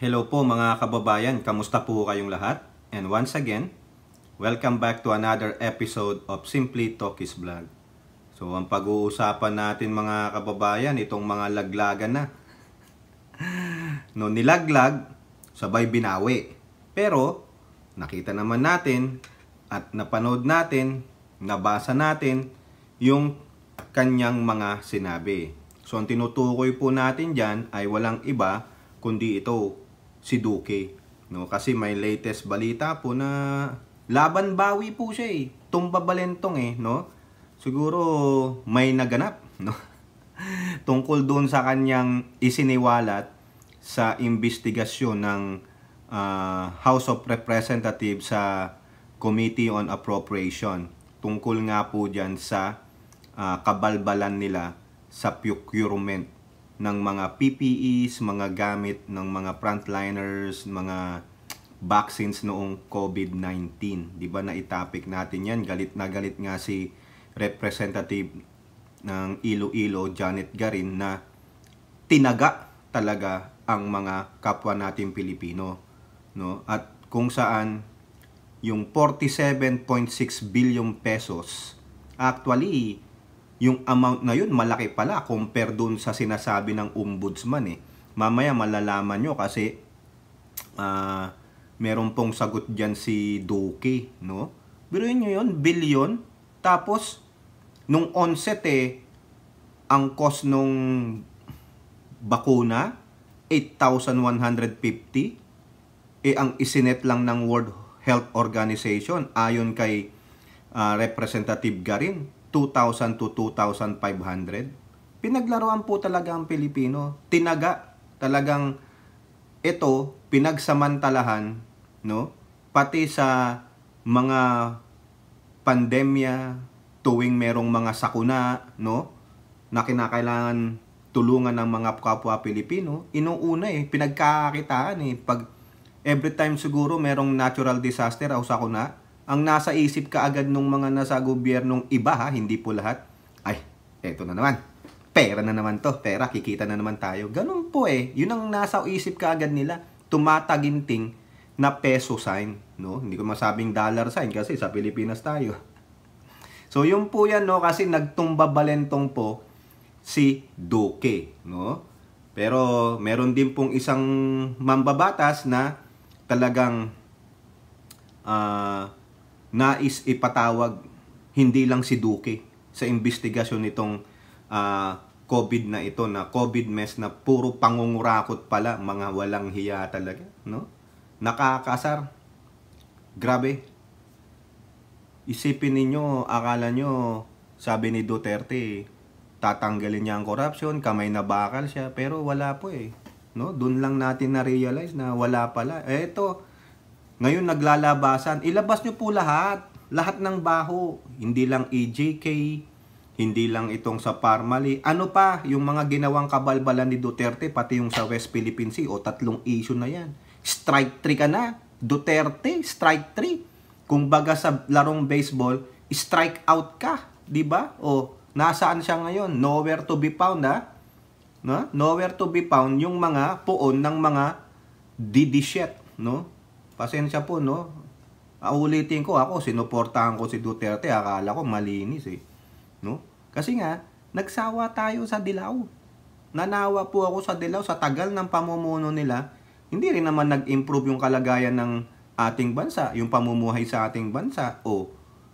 Hello po mga kababayan, kamusta po kayong lahat? And once again, welcome back to another episode of Simply Talkies Vlog. So ang pag-uusapan natin mga kababayan, itong mga laglagan na. No, nilaglag, sabay binawi. Pero nakita naman natin at napanood natin, nabasa natin yung kanyang mga sinabi. So ang tinutukoy po natin dyan ay walang iba kundi ito, si Duque, no? Kasi may latest balita po na laban bawi po siya Tumba Balentong no? Siguro may naganap, no? Tungkol doon sa kanyang isiniwalat sa investigasyon ng House of Representatives sa Committee on Appropriation. Tungkol nga po diyan sa kabalbalan nila sa procurement ng mga PPEs, mga gamit ng mga frontliners, mga vaccines noong COVID-19. Di ba na itapik natin yan? Galit na galit nga si Representative ng Iloilo, Janet Garin, na tinaga talaga ang mga kapwa natin Pilipino. No? At kung saan yung 47.6 billion pesos, actually, yung amount na yun, malaki pala compare dun sa sinasabi ng ombudsman Mamaya malalaman nyo kasi meron pong sagot dyan si Duque, no? Biruin nyo yun, billion. Tapos, nung onset ang cost nung bakuna, 8,150. Ang isinet lang ng World Health Organization, ayon kay Representative Garin, 2,000 to 2,500. Pinaglaruan po talaga ang Pilipino. Tinaga talagang ito, pinagsamantalahan, no? Pati sa mga pandemya, tuwing merong mga sakuna, no? Na kinakailangan tulungan ng mga kapwa Pilipino, inuuna pinagkakakitaan Pag every time siguro merong natural disaster o sakuna, ang nasa isip kaagad nung mga nasa gobyernong iba hindi po lahat, ay, eto na naman, pera na naman to, pera, kikita na naman tayo. Ganun po yun ang nasa isip kaagad nila, tumataginting na peso sign, no? Hindi ko masabing dollar sign kasi sa Pilipinas tayo. So yun po yan, no? Kasi nagtumba balentong po si Duque, no? Pero meron din pong isang mambabatas na talagang nais ipatawag hindi lang si Duque sa investigasyon nitong COVID na ito, na COVID mess na puro pangungurakot pala, mga walang hiya talaga, no? Nakakasar. Grabe. Isipin ninyo, akala nyo, sabi ni Duterte, tatanggalin niya ang corruption, kamay na bakal siya, pero wala po no? Doon lang natin na-realize na wala pala. Eto, ngayon naglalabasan, ilabas nyo po lahat ng baho, hindi lang EJK, hindi lang itong sa Parmali, ano pa, yung mga ginawang kabalbalan ni Duterte, pati yung sa West Philippine Sea, 3 issue na yan. Strike 3 ka na, Duterte, strike 3. Kung baga sa larong baseball, strike out ka, di ba? Nasaan siya ngayon? Nowhere to be found, no? Nowhere to be found yung mga poon ng mga didishit, no? Pasensya po, no? Ulitin ko, ako, sinuportahan ko si Duterte, akala ko malinis no? Kasi nga, nagsawa tayo sa dilaw. Nanawa po ako sa dilaw sa tagal ng pamumuno nila. Hindi rin naman nag-improve yung kalagayan ng ating bansa, yung pamumuhay sa ating bansa.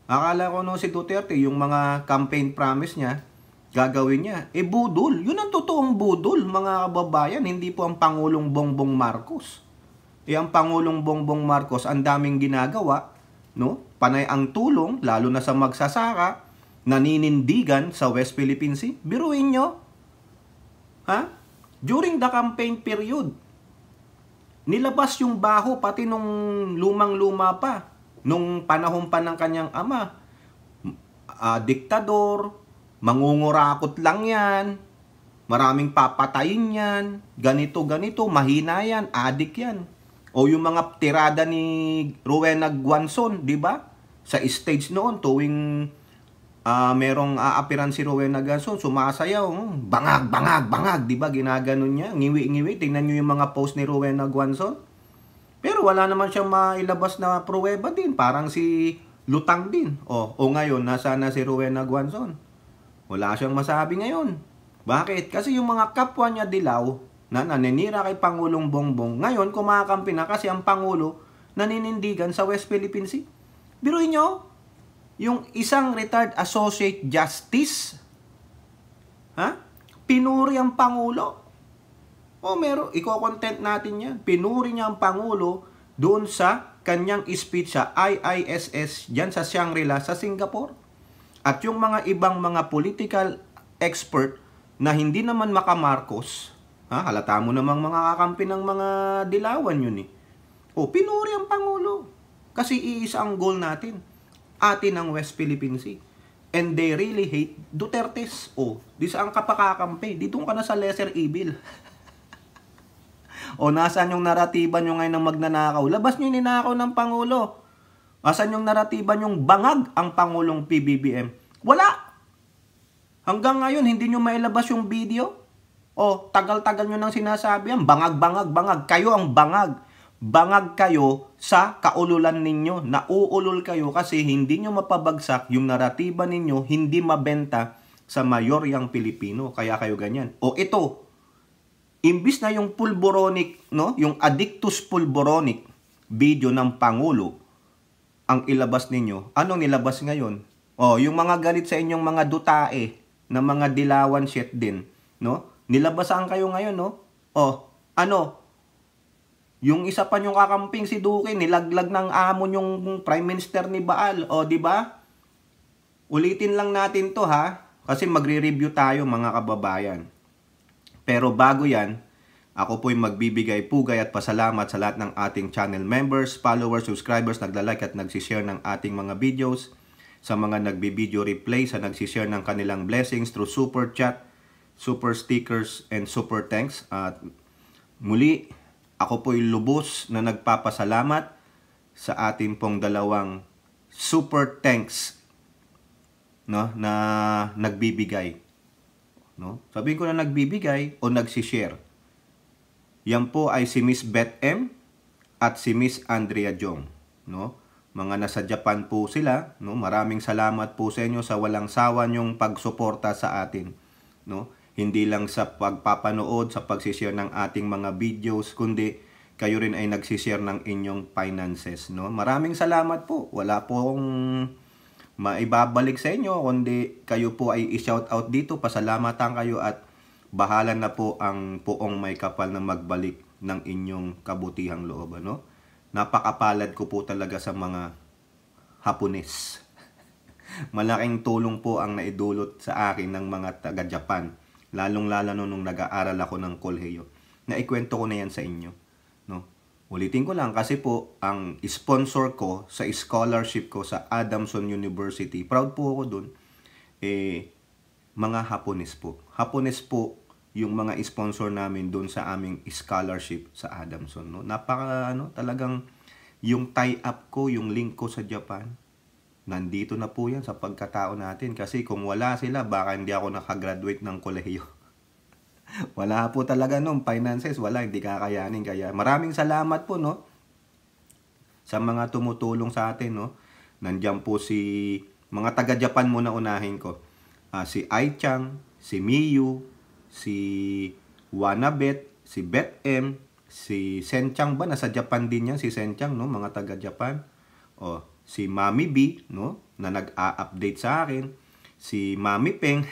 Akala ko no si Duterte, yung mga campaign promise niya, gagawin niya. Budol. Yun ang totoong budol, mga kababayan. Hindi po ang Pangulong Bongbong Marcos. Ang Pangulong Bongbong Marcos, ang daming ginagawa, no? Panay ang tulong, lalo na sa magsasaka, naninindigan sa West Philippine Sea. Biruin nyo. During the campaign period, nilabas yung baho, pati nung lumang-luma pa, nung panahon pa ng kanyang ama. Diktador, mangungurakot lang yan, maraming papatayin yan, ganito-ganito, mahina yan, adik yan. O yung mga tirada ni Rowena Guanzon, di ba? Sa stage noon, tuwing merong aapiran si Rowena Ganson, sumasayaw, bangag, bangag, bangag, di ba? Ginaganon niya, ngiwi-ngiwi. Tingnan niyo yung mga post ni Rowena Ganson. Pero wala naman siyang mailabas na pruweba din. Parang si Lutang din. O ngayon, nasa na si Rowena Ganson? Wala siyang masabi ngayon. Bakit? Kasi yung mga kapwa niya dilaw na naninira kay Pangulong Bongbong, ngayon kumakampi na kasi ang Pangulo naninindigan sa West Philippine Sea. Biruin nyo, yung isang retired associate justice, pinuri ang Pangulo. Iko-content natin yan. Pinuri niya ang Pangulo doon sa kanyang speech sa IISS dyan sa Shangri-La sa Singapore. At yung mga ibang mga political expert na hindi naman makamarkos, halata mo namang mga kakampi ng mga dilawan yun eh. Pinuri ang Pangulo. Kasi iisa ang goal natin. Atin ang West Philippine Sea. And they really hate Dutertes. Di saan ka pa kakampi? Dito ka na sa lesser evil. Nasaan yung naratiba nyo ngayon ng magnanakaw? Labas nyo yung ninakaw ng Pangulo. Asan yung naratiba nyong bangag ang Pangulong PBBM? Wala! Hanggang ngayon, hindi nyo mailabas yung video. Tagal-tagal nyo nang sinasabi yan. Bangag, bangag, bangag. Kayo ang bangag. Bangag kayo sa kaululan ninyo. Nauulol kayo kasi hindi nyo mapabagsak yung naratiba ninyo, hindi mabenta sa mayoryang Pilipino. Kaya kayo ganyan. Ito, imbis na yung pulboronic, yung addictus pulboronic video ng Pangulo ang ilabas ninyo, anong nilabas ngayon? Yung mga galit sa inyong mga dutae na mga dilawan shit din, nilabasan kayo ngayon, yung isa pa yung kakamping si Duque, nilaglag ng amo yung Prime Minister ni Baal, di ba? Ulitin lang natin to kasi magre-review tayo mga kababayan. Pero bago yan, ako po'y magbibigay pugay at pasalamat sa lahat ng ating channel members, followers, subscribers, nagla-like at nagsishare ng ating mga videos, sa mga nagbi-video replay, sa nagsishare ng kanilang blessings through super chat, super stickers, and super thanks. At muli, ako po'y lubos na nagpapasalamat sa ating pong dalawang super thanks na nagbibigay. Sabihin ko na nagbibigay o nagsishare. Yan po ay si Miss Beth M. at si Miss Andrea Jong. Mga nasa Japan po sila. Maraming salamat po sa inyo sa walang sawa nyong pagsuporta sa atin. Hindi lang sa pagpapanood, sa pagsishare ng ating mga videos, kundi kayo rin ay nagsishare ng inyong finances. Maraming salamat po. Wala po akong maibabalik sa inyo, kundi kayo po ay i-shout out dito. Pasalamatan kayo at bahala na po ang poong may kapal na magbalik ng inyong kabutihang loob. Napakapalad ko po talaga sa mga Hapones. Malaking tulong po ang naidulot sa akin ng mga taga-Japan. Lalong-lalo nung nag-aaral ako ng kolehiyo. Naikwento ko na yan sa inyo. Ulitin ko lang kasi po, ang sponsor ko sa scholarship ko sa Adamson University, proud po ako dun, mga Hapones po. Hapones po yung mga sponsor namin dun sa aming scholarship sa Adamson. Talagang yung tie-up ko, yung link ko sa Japan, nandito na po yan sa pagkatao natin. Kasi kung wala sila, baka hindi ako nakagraduate ng kolehiyo. Wala po talaga finances, wala, hindi kakayanin. Kaya maraming salamat po sa mga tumutulong sa atin. Nandiyan po si mga taga-Japan muna unahin ko. Si Ai-chan, si Miyu, si Wanabet, si Beth M, si Senchang ba? Nasa Japan din yan, si Senchang, mga taga-Japan. Si Mami B, na nag-a-update sa akin. Si Mami Peng,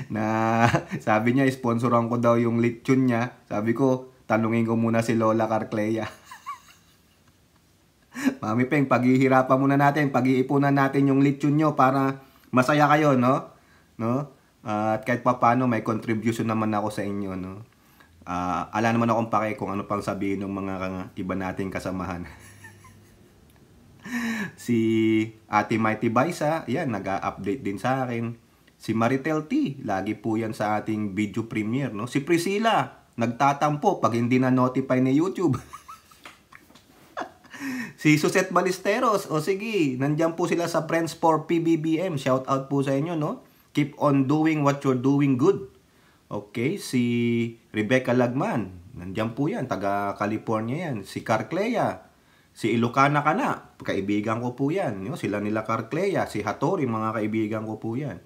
na sabi niya, sponsoran ko daw yung lechon niya. Sabi ko, tanungin ko muna si Lola Carclea. Mami Peng, paghihirapan muna natin, pag-iipunan natin yung lechon nyo para masaya kayo, at kahit paano may contribution naman ako sa inyo, ala naman akong pake kung ano pang sabihin ng mga iba nating kasamahan. Si Ate Mighty Baisa, yan, nag-update din sa akin. Si Maritel T, lagi po yan sa ating video premiere, Si Priscilla, nagtatampo pag hindi na notify ni YouTube. Si Suset Ballesteros, o sige, nandyan po sila sa Friends for PBBM. Shout out po sa inyo, no? Keep on doing what you're doing good. Okay, si Rebecca Lagman, nandyan po yan, taga California yan. Si Carclea, si Ilocana Kana, kaibigan ko po yan. No? Sila nila Carclea, si Hattori, mga kaibigan ko po yan.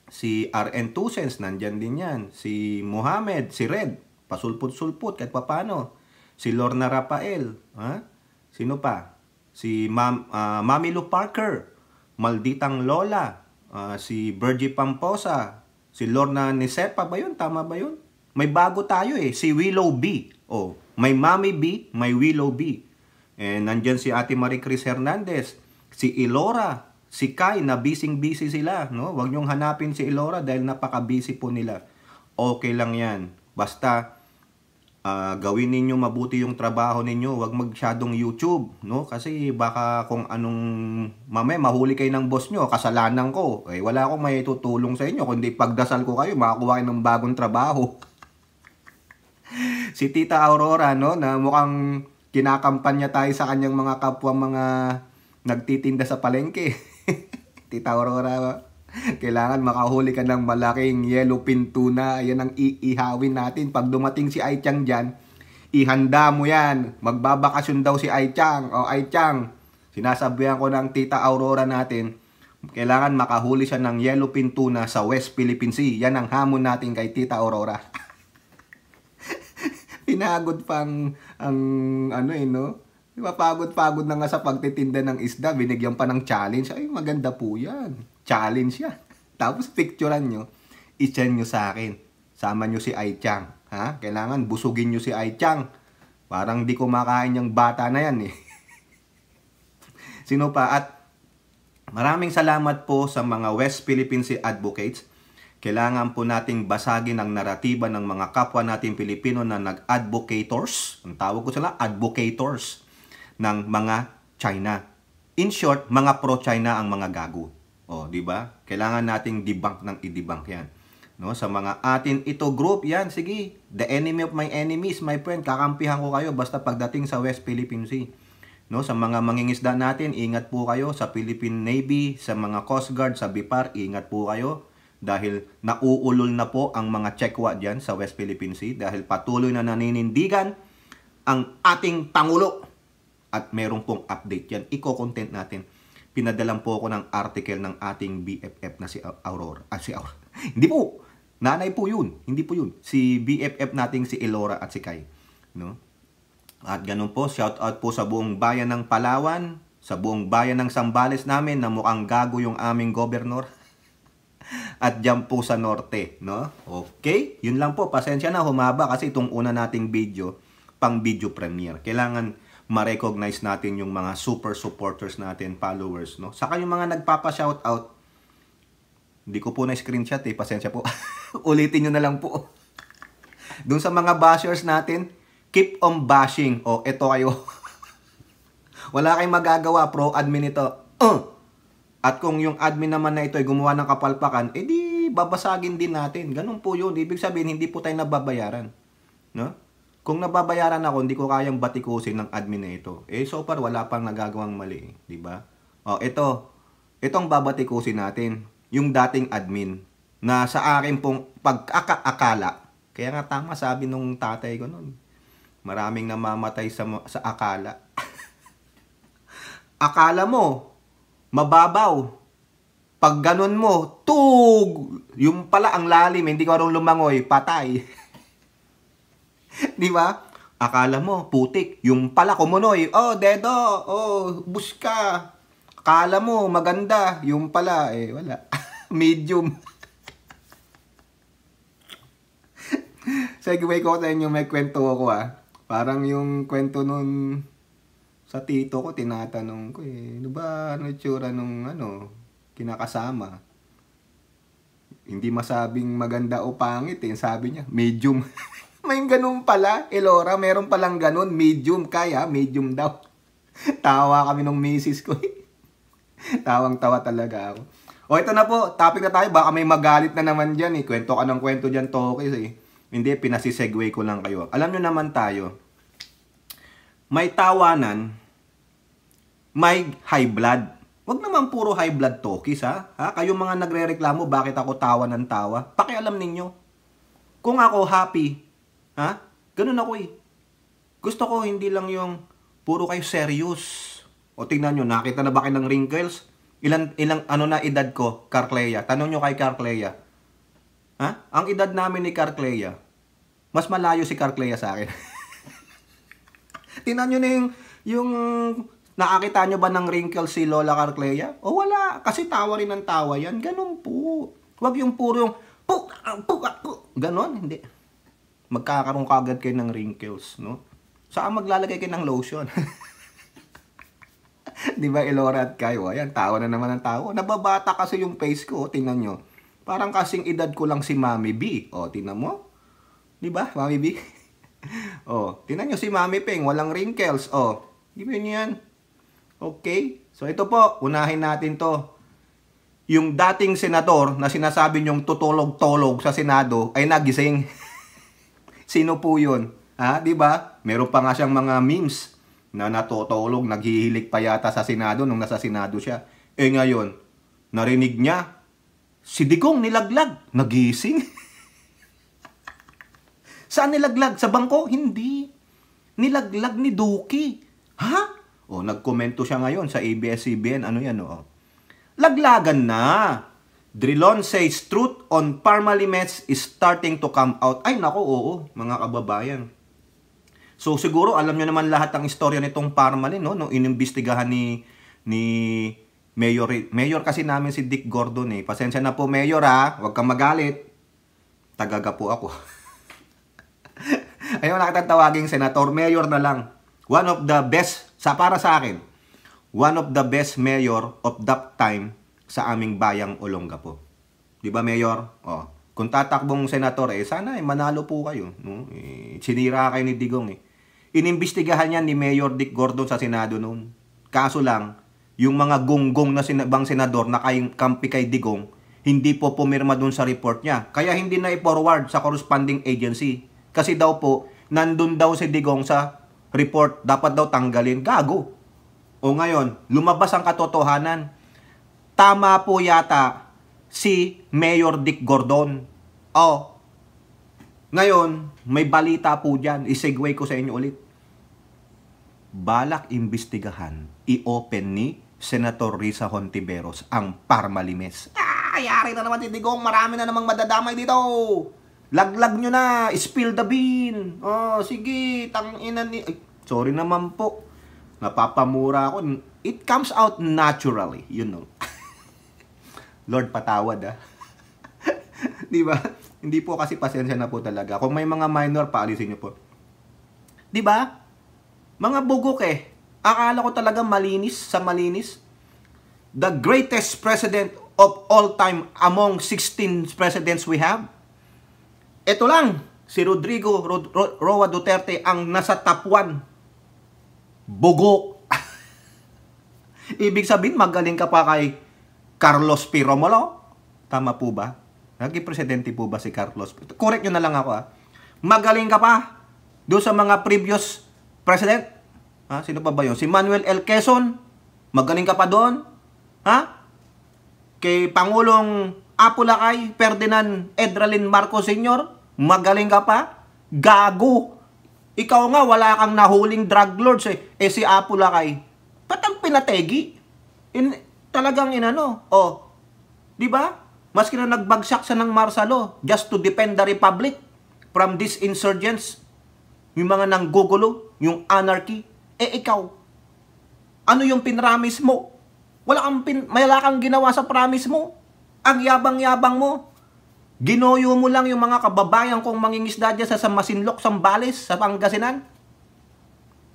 Si RN Tusens, nandyan din yan. Si Mohamed, si Red, pasulput-sulput kahit papano. Si Lorna Rafael, ha? Sino pa? Si Mami Lou Parker, Malditang Lola, si Virgie Pamposa, si Lorna Nisepa ba yun? Tama ba yun? May bago tayo eh, si Willow B. Oh, may Mami B, may Willow B. And nandyan si Ate Marie Cris Hernandez, si Ilora, si Kai, na busy sila, no? Huwag niyong hanapin si Ilora dahil napaka-busy po nila. Okay lang yan. Basta gawin ninyo mabuti yung trabaho ninyo, huwag masyadong YouTube, no? Kasi baka kung anong mamaya mahuli kayo ng boss nyo, kasalanan ko. Eh wala akong may tutulong sa inyo kundi pagdasal ko kayo, makakuha kayo ng bagong trabaho. Si Tita Aurora, no, na mukhang kinakampanya tayo sa kanyang mga kapwa mga nagtitinda sa palengke. Tita Aurora, kailangan makahuli ka ng malaking yellowfin tuna. Yan ang iihawin natin. Pag dumating si Aichang dyan, ihanda mo yan. Magbabakasyon daw si Aichang. O Aichang, sinasabihan ko ng Tita Aurora natin, kailangan makahuli siya ng yellowfin tuna sa West Philippine Sea. Yan ang hamon natin kay Tita Aurora. Pinagod pang ang ano no? Mapagod-pagod na nga sa pagtitinda ng isda, binigyan pa ng challenge. Ay, maganda po yan. Challenge yan. Tapos picturean nyo, i-send nyo sa akin. Sama nyo si Aichang. Ha? Kailangan busugin nyo si Aichang. Parang di kumakain yung bata na yan eh. Sino pa? At maraming salamat po sa mga West Philippine Sea advocates. Kailangan po nating basagin ang naratiba ng mga kapwa nating Pilipino na nag-advocators. Ang tawag ko sila, advocators ng mga China. In short, mga pro-China ang mga gago. O, di ba? Kailangan nating debunk ng i-debunk yan. No, sa mga atin ito group yan, sige. The enemy of my enemies, my friend, kakampihan ko kayo basta pagdating sa West Philippine Sea. No, sa mga mangingisda natin, ingat po kayo sa Philippine Navy, sa mga Coast Guard, sa BIPAR, ingat po kayo dahil nauulol na po ang mga Chekwa diyan sa West Philippine Sea dahil patuloy na naninindigan ang ating Pangulo. At meron pong update yan. Iko-content natin. Pinadalan po ako ng article ng ating BFF na si Aurora. Si Aurora. Hindi po. Nanay po yun. Hindi po yun. Si BFF nating si Elora at si Kai. No? At ganun po, shout out po sa buong bayan ng Palawan, sa buong bayan ng Zambales namin na mukhang gago yung aming gobernador. At dyan po sa norte. No? Okay? Yun lang po. Pasensya na, humaba kasi itong una nating video, pang video premiere. Kailangan ma-recognize natin yung mga super supporters natin, followers, no? Saka yung mga nagpapa-shoutout, hindi ko po na-screenshot eh, pasensya po. Ulitin nyo na lang po. Doon sa mga bashers natin, keep on bashing. O, eto kayo. Wala kayong magagawa, pro-admin ito. At kung yung admin naman na ito ay gumawa ng kapalpakan, edi babasagin din natin. Ganun po yun. Ibig sabihin, hindi po tayo nababayaran. No? Kung nababayaran ako, hindi ko kayang batikusin ng admin na ito. Eh, so far, wala pang nagagawang mali. Diba? O, itong babatikusin natin. Yung dating admin na sa akin pong pag-akala. Kaya nga tama sabi nung tatay ko nun. Maraming namamatay sa akala. Akala mo, mababaw. Pag ganun mo, tug! Yung pala ang lalim, hindi ko arong lumangoy, patay. Di ba? Akala mo, putik. Yung pala kumunoy, oh, dedo, oh, buska. Akala mo, maganda. Yung pala, eh, wala. Medium. Segue ko sa inyo, may kwento ako Parang yung kwento nun sa tito ko, tinatanong ko eh. Ano ba, ano itsura nung kinakasama? Hindi masabing maganda o pangit eh. Sabi niya, medium. May ganun pala, Elora, meron palang ganun, medium, kaya, medium daw. Tawa kami nung misis ko. Tawang-tawa talaga ako. O ito na po, topic na tayo, baka may magalit na naman dyan eh. Kwento ka ng kwento dyan, Tokis eh. Hindi, pinasisegue ko lang kayo. Alam nyo naman tayo, may tawanan may high blood. Wag naman puro high blood talkies, ha? Kayong mga nagrereklamo, bakit ako tawa ng tawa? Pakialam ninyo. Kung ako happy, ganun ako eh. Gusto ko hindi lang yung puro kayo serious. O tingnan nyo, nakita na ba kayo ng wrinkles? Ilang ano na edad ko, Carclea? Tanong nyo kay Carclea. Ang edad namin ni Carclea, mas malayo si Carclea sa akin. Tingnan nyo na yung nakakita nyo ba ng wrinkles si Lola Carclea? O wala, kasi tawa rin ng tawa yan. Ganun po. Huwag yung puro yung ganon, hindi. Magkakaroon kagad kayo ng wrinkles, no? Saan maglalagay kayo ng lotion? Di ba, Elora at kayo? Ayan, tawa na naman ang tawa. Nababata kasi yung face ko, tingnan nyo. Parang kasing edad ko lang si Mami B. O, tingnan mo. Di ba, Mami B? O, tingnan nyo si Mami Peng, walang wrinkles. O, di ba nyo yan? Okay, so ito po, unahin natin to. Yung dating senador na sinasabi nyong tutulog-tulog sa Senado ay nagising. Sino po yun? Di ba? Meron pa nga siyang mga memes na natutulog, naghihilik pa yata sa Senado nung nasa Senado siya. Ngayon, narinig niya, si Digong nilaglag, nagising. Saan nilaglag? Sa bangko? Hindi. Nilaglag ni Duki. Nagkomento siya ngayon sa ABS-CBN. Ano yan, Laglagan na. Drilon says truth on Parmalimes is starting to come out. Ay, nako, oo, mga kababayan. So, siguro, alam nyo naman lahat ang istorya nitong Parmalin, no? Nung inimbestigahan ni Mayor kasi namin si Dick Gordon, eh. Pasensya na po, Mayor, Huwag kang magalit. Tagaga po ako. Ayun, nakatawaging senator, Mayor na lang. One of the best, para sa akin, one of the best mayor of that time sa aming bayang Olongapo. Di ba, Mayor? Kung tatakbong senator, sana manalo po kayo. No? Sinira kayo ni Digong, Inimbestigahan yan ni Mayor Dick Gordon sa Senado noon. Kaso lang, yung mga gunggong na bang senador na kampi kay Digong, hindi po pumirma dun sa report niya. Kaya hindi na i-forward sa corresponding agency. Kasi daw po, nandun daw si Digong sa report, dapat daw tanggalin. Gago. O ngayon, lumabas ang katotohanan. Tama po yata si Mayor Dick Gordon. Ngayon, may balita po dyan. I-segue ko sa inyo ulit. Balak imbestigahan, i-open ni Senator Risa Hontiveros ang Parmalimes. Yari na naman si Digong. Marami na namang madadamay dito. Laglag nyo na. Spill the bean. Sige. Tangina ni... sorry naman po. Napapamura ako. It comes out naturally, Lord, patawad, Di ba? Hindi po kasi pasensya na po talaga. Kung may mga minor, paalisin nyo po. Di ba? Mga bugok Akala ko talaga malinis sa malinis. The greatest president of all time among 16 presidents we have. Ito lang, si Rodrigo Roa Duterte ang nasa top 1. Bugok. Ibig sabihin, magaling ka pa kay Carlos P. Romulo. Tama po ba? Naging presidente po ba si Carlos? Correct nyo na lang ako, Magaling ka pa doon sa mga previous president. Sino pa ba yun? Si Manuel L. Quezon. Magaling ka pa doon. Kay Pangulong Apulacay, Ferdinand Edralin Marcos Sr. Magaling ka pa. Gago. Ikaw nga, wala kang nahuling drug lords si Apulacay. Ba't ang pinategi? Talagang di ba? Maski na nagbagsak sa ng Marsalo just to defend the Republic from these insurgents, yung mga nanggugulo, yung anarchy. Ikaw, ano yung pinramis mo? Wala kang ginawa sa promise mo. Ang yabang-yabang mo. Ginoyo mo lang yung mga kababayan kong mangingisda dyan sa Masinloc, Sambales, sa Pangasinan.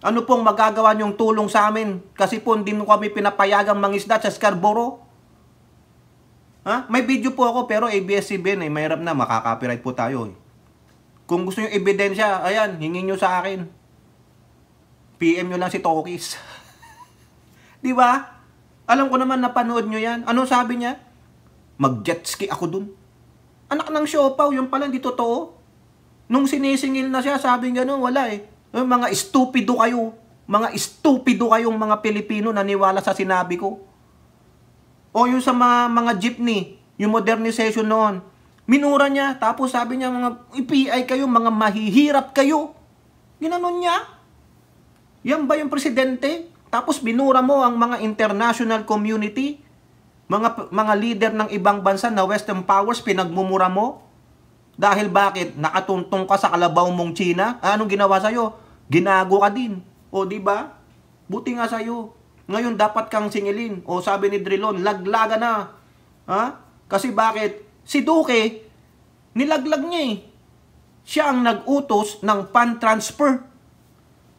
Ano pong magagawa niyong tulong sa amin? Kasi po hindi mo kami pinapayagang mangisda sa Scarborough. May video po ako pero ABS-CBN mahirap na, makaka-copyright po tayo. Kung gusto niyo ebidensya, ayan, hingin niyo sa akin. PM niyo lang si Tokis. Di ba? Alam ko naman napanood niyo yan. Ano sabi niya? Mag-jet ski ako dun. Anak ng siopaw, yung pala hindi totoo. Nung sinisingil na siya, sabi gano'n, wala Yung mga estupido kayo. Mga estupido kayong mga Pilipino naniwala sa sinabi ko. O yung sa mga jeepney, yung modernization noon, minura niya, tapos sabi niya, mga PI kayo, mga mahihirap kayo. Ginanon niya. Yan ba yung presidente? Tapos binura mo ang mga international community, mga leader ng ibang bansa na Western powers, pinagmumura mo? Dahil bakit? Nakatuntong ka sa kalabaw mong China? Anong ginawa sa'yo? Ginago ka din. O di ba? Buti nga sa'yo. Ngayon dapat kang singilin. O sabi ni Drilon, laglaga na. Ha? Kasi bakit? Si Duque, nilaglag niya eh. Siya ang nag-utos ng fund transfer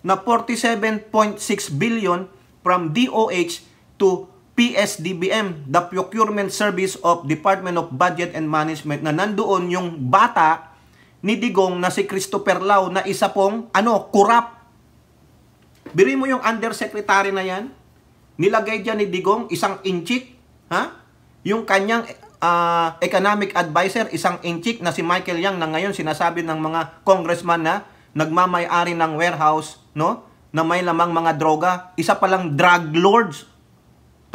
na 47.6 billion from DOH to PSDBM, the Procurement Service of Department of Budget and Management, na nandoon yung bata ni Digong na si Christopher Lau na isa pong corrupt. Biri mo yung undersecretary na yan, nilagay dyan ni Digong isang inchik, ha? Yung kanyang economic advisor, isang inchik na si Michael Yang, na ngayon sinasabi ng mga congressman na nagmamay-ari ng warehouse, no? Na may lamang mga droga, isa palang drug lords.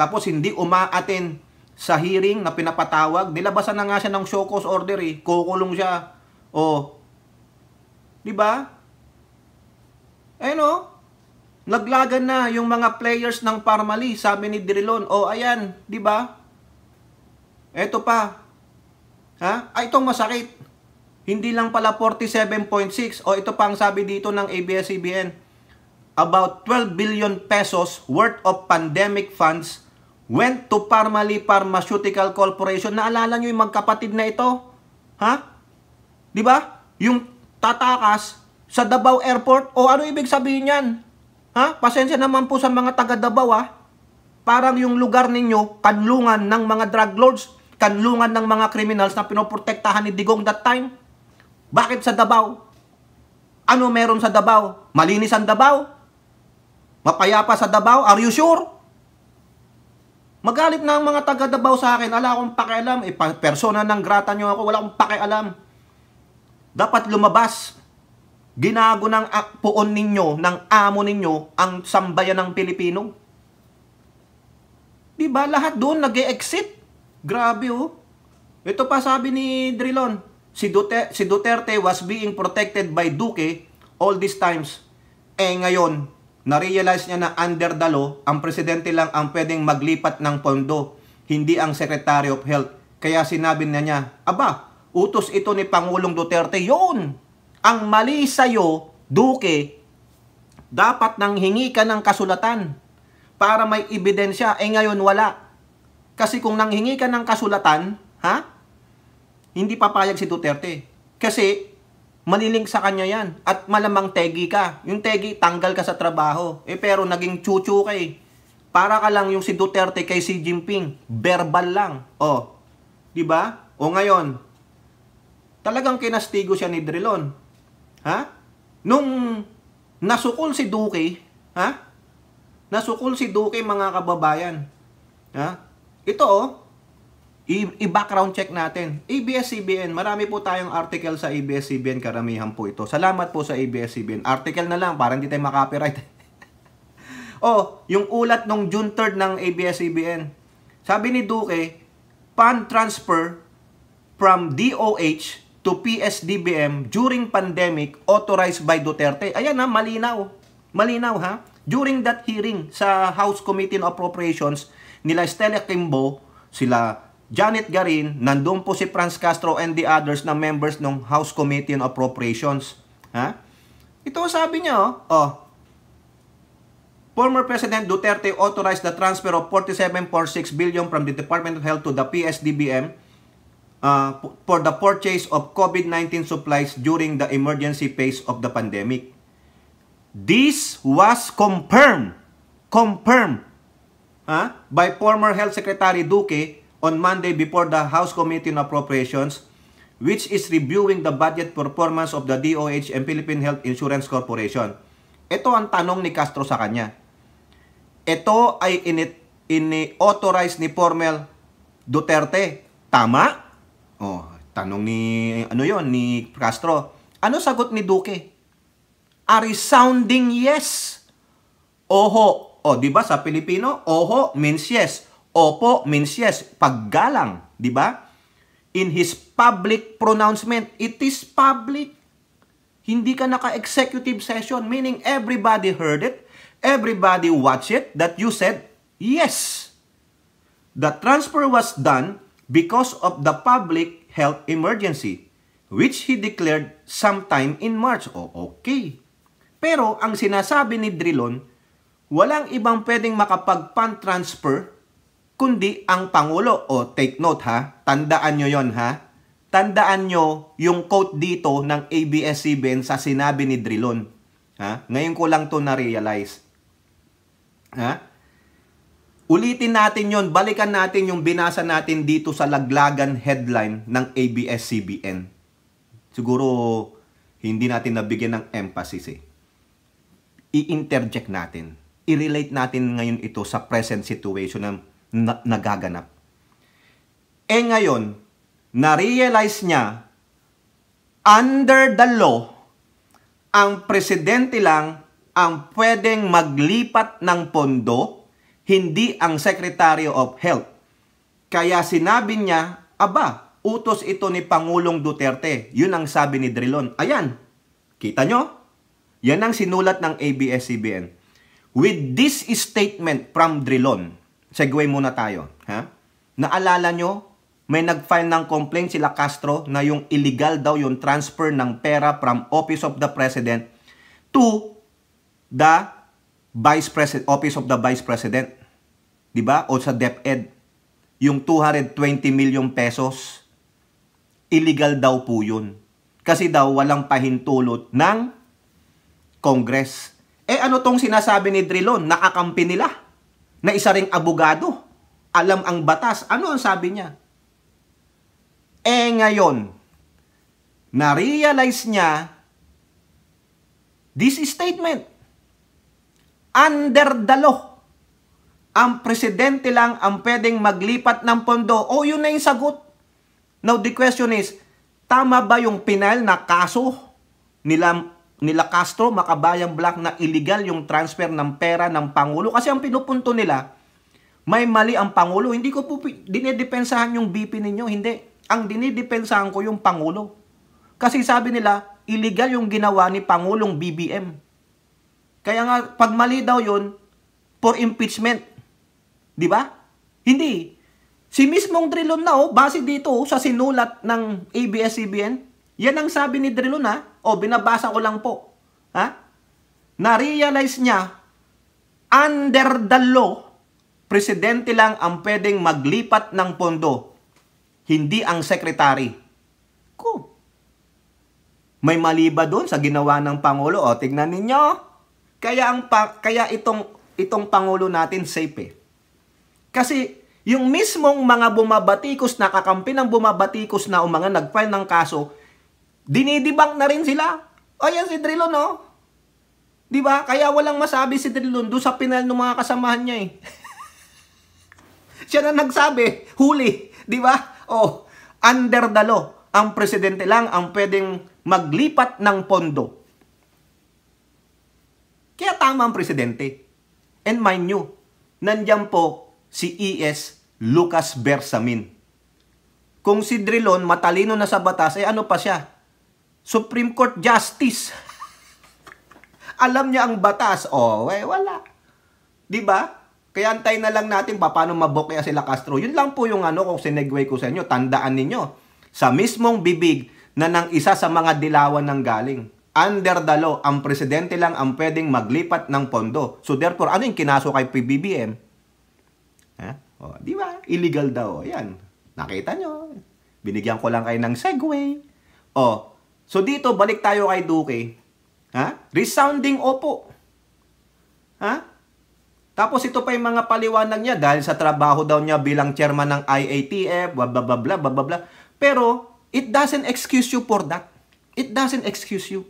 Tapos hindi umaaten sa hearing na pinapatawag. Nilabasan na nga siya ng show cause order eh. Kukulong siya. O, di ba? Naglagan na yung mga players ng Parmali, sabi ni Drilon. O, ayan, di ba? Eto pa. Ha? Ay, itong masakit. Hindi lang pala 47.6. O, ito pa ang sabi dito ng ABS-CBN. About 12 billion pesos worth of pandemic funds went to Parmali Pharmaceutical Corporation. Naalala nyo yung magkapatid na ito? Ha? Di ba? Yung tatakas sa Davao Airport. O ano ibig sabihin yan? Ha? Pasensya naman po sa mga taga Davao ha. Parang yung lugar ninyo, kanlungan ng mga drug lords, kanlungan ng mga criminals na pinoprotektahan ni Digong that time. Bakit sa Davao? Ano meron sa Davao? Malinis ang Davao? Mapayapa sa Davao? Are you sure? Magalit na ang mga taga Davao sa akin. Wala akong pakialam. Persona ng grata nyo ako. Wala akong pakialam. Dapat lumabas. Ginago ng puon ninyo, ng amo ninyo, ang sambayan ng Pilipino. Diba? Lahat doon nag-e-exit. Grabe oh. Ito pa sabi ni Drilon. Si Duterte was being protected by Duque all these times. Ngayon, na-realize niya na under the law, ang presidente lang ang pwedeng maglipat ng pondo, hindi ang Secretary of Health. Kaya sinabi niya, aba, utos ito ni Pangulong Duterte. Yun! Ang mali sa'yo, Duque, dapat nang hingi ka ng kasulatan para may ebidensya. Ngayon wala. Kasi kung nanghingi ka ng kasulatan, ha? Hindi papayag si Duterte. Kasi maniling sa kanya yan. At malamang tegi ka. Yung tegi, tanggal ka sa trabaho. Pero naging chuchu ka eh. Para ka lang yung si Duterte kay Xi Jinping. Verbal lang. O, di ba? O ngayon, talagang kinastigo siya ni Drilon. Ha? Nung nasukol si Duque, ha? Nasukol si Duque, mga kababayan. Ha? Ito i-background check natin. ABS-CBN, marami po tayong article sa ABS-CBN, karamihan po ito. Salamat po sa ABS-CBN. Article na lang, para hindi tayo makopyright. Yung ulat nung June 3rd ng ABS-CBN. Sabi ni Duque, fund transfer from DOH to PSDBM during pandemic authorized by Duterte. Ayan ha, malinaw. Malinaw ha. During that hearing sa House Committee on Appropriations, nila Stella Kimbo, sila Janet Garin, nandun po si Franz Castro and the others na members ng House Committee on Appropriations. Ha? Ito sabi niya, former President Duterte authorized the transfer of 47.6 billion from the Department of Health to the PSDBM for the purchase of COVID-19 supplies during the emergency phase of the pandemic. This was confirmed by former Health Secretary Duque on Monday before the House Committee on Appropriations, which is reviewing the budget performance of the DOH and Philippine Health Insurance Corporation. Ito ang tanong ni Castro sa kanya. Ito ay ini-authorize ni former Duterte. Tama? Tanong ni Castro. Ano sagot ni Duque? A resounding yes. Oho. O, di ba sa Pilipino, oho means yes. Opo means yes. Paggalang, di ba? In his public pronouncement, it is public. Hindi ka naka-executive session, meaning everybody heard it, everybody watched it, that you said, yes. The transfer was done because of the public health emergency, which he declared sometime in March. O, okay. Pero ang sinasabi ni Drilon, walang ibang pwedeng makapag-fund transfer kundi ang Pangulo. O, take note ha, tandaan nyo yon ha. Tandaan nyo yung quote dito ng ABS-CBN sa sinabi ni Drilon. Ha? Ngayon ko lang to na-realize. Ha? Ulitin natin yon, balikan natin yung binasa natin dito sa laglagan headline ng ABS-CBN. Siguro hindi natin nabigyan ng emphasis eh. I-interject natin. I-relate natin ngayon ito sa present situation na nagaganap. Eh ngayon, na-realize niya, under the law, ang presidente lang ang pwedeng maglipat ng pondo, hindi ang Secretary of Health. Kaya sinabi niya, aba, utos ito ni Pangulong Duterte. Yun ang sabi ni Drilon. Ayan, kita nyo? Yan ang sinulat ng ABS-CBN. With this statement from Drilon, segue muna tayo. Ha? Naalala nyo, may nag-file ng complaint sila Castro na yung illegal daw yung transfer ng pera from Office of the President to the Office of the Vice President. Diba? O sa DepEd. Yung 220 million pesos, illegal daw po yun. Kasi daw walang pahintulot ng Congress. Eh ano tong sinasabi ni Drilon? Nakakampi nila. Na isa ring abogado. Alam ang batas. Ano ang sabi niya? Eh ngayon, na-realize niya this statement. Under the law, ang presidente lang ang pwedeng maglipat ng pondo. O yun na yung sagot. Now the question is, tama ba yung pinal na kaso nila Castro, Makabayang Black na illegal yung transfer ng pera ng Pangulo? Kasi ang pinupunto nila, may mali ang Pangulo. Hindi ko po dinidepensahan yung BP ninyo. Hindi. Ang dinidepensahan ko yung Pangulo. Kasi sabi nila, illegal yung ginawa ni Pangulong BBM. Kaya nga, pag mali daw yun, for impeachment. Di ba? Hindi. Si mismong Drilon na, base dito sa sinulat ng ABS-CBN, yan ang sabi ni Drilon ha. Binabasa ko lang po. Ha? Na-realize niya, under the law, presidente lang ang pwedeng maglipat ng pondo. Hindi ang secretary. Ko. May mali ba doon sa ginawa ng Pangulo? Tignan ninyo. Kaya itong Pangulo natin safe eh. Kasi yung mismong mga bumabatikos, nakakampi ng bumabatikos na mga nag-file ng kaso, dinidibang na rin sila. Ayan si Drilon, no? Diba? Kaya walang masabi si Drilon doon sa pinal ng mga kasamahan niya eh. Siya na nagsabi, huli. Diba? Under the law, ang presidente lang ang pwedeng maglipat ng pondo. Kaya tama ang presidente. And mind you, nandyan po si E.S. Lucas Bersamin. Kung si Drilon matalino na sa batas, ano pa siya? Supreme Court Justice. Alam niya ang batas. Wala. Diba? Kaya antayin na lang natin paano mabokya sila Castro. Yun lang po yung kung sinegway ko sa inyo. Tandaan ninyo, sa mismong bibig na ng isa sa mga dilawan ng galing. Under the law, ang presidente lang ang pwedeng maglipat ng pondo. So therefore, ano yung kinaso kay PBBM? Di ba? Illegal daw. Yan. Nakita nyo. Binigyan ko lang kayo ng segue. So dito, balik tayo kay Duque. Resounding opo. Tapos ito pa yung mga paliwanag niya dahil sa trabaho daw niya bilang chairman ng IATF, blah, blah, blah, blah, blah, blah. Pero, it doesn't excuse you for that. It doesn't excuse you.